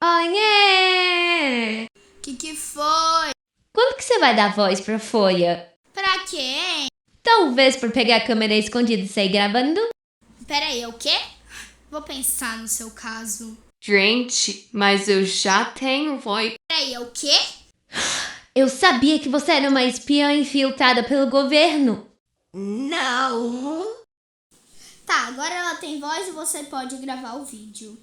Oiê! Que foi? Quando que você vai dar voz pra Folha? Pra quê? Talvez por pegar a câmera escondida e sair gravando? Peraí, o quê? Vou pensar no seu caso. Gente, mas eu já tenho voz. Peraí, o quê? Eu sabia que você era uma espiã infiltrada pelo governo. Não. Tá, agora ela tem voz e você pode gravar o vídeo.